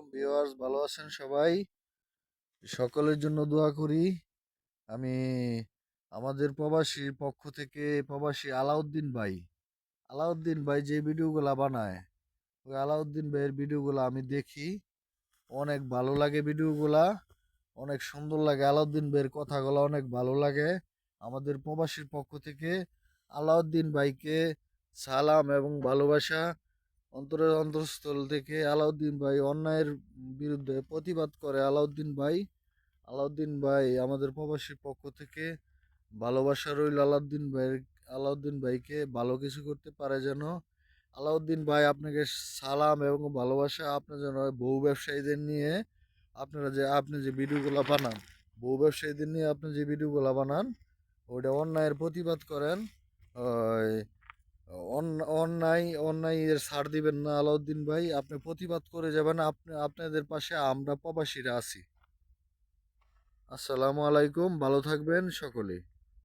আলাইকুম ভিউয়ার্স, ভালো আছেন সবাই? সকলের জন্য দোয়া করি। আমি আমাদের প্রবাসীর পক্ষ থেকে প্রবাসী আলাউদ্দিন ভাই যে ভিডিওগুলা বানায়, ওই আলাউদ্দিন ভাইয়ের ভিডিওগুলা আমি দেখি। অনেক ভালো লাগে ভিডিওগুলা, অনেক সুন্দর লাগে। আলাউদ্দিন ভাইয়ের কথাগুলো অনেক ভালো লাগে। আমাদের প্রবাসীর পক্ষ থেকে আলাউদ্দিন ভাইকে সালাম এবং ভালোবাসা। অন্তরের অন্তঃস্থল থেকে আলাউদ্দিন ভাই অন্যায়ের বিরুদ্ধে প্রতিবাদ করে। আলাউদ্দিন ভাই আমাদের প্রবাসীর পক্ষ থেকে ভালোবাসা রইল আলাউদ্দিন ভাইকে ভালো কিছু করতে পারে যেন। আলাউদ্দিন ভাই আপনাকে সালাম এবং ভালোবাসা। আপনি যেন বহু ব্যবসায়ীদের নিয়ে আপনি যে ভিডিওগুলো বানান, বহু ব্যবসায়ীদের নিয়ে আপনি যে ভিডিওগুলো বানান, ওইটা অন্যায়ের প্রতিবাদ করেন। ওই অন্যায়ের ছাড় দিবেন না আলাউদ্দিন ভাই, আপনি প্রতিবাদ করে যাবেন। আপনাদের পাশে আমরা প্রবাসীরা আছি। আসসালামু আলাইকুম, ভালো থাকবেন সকলে।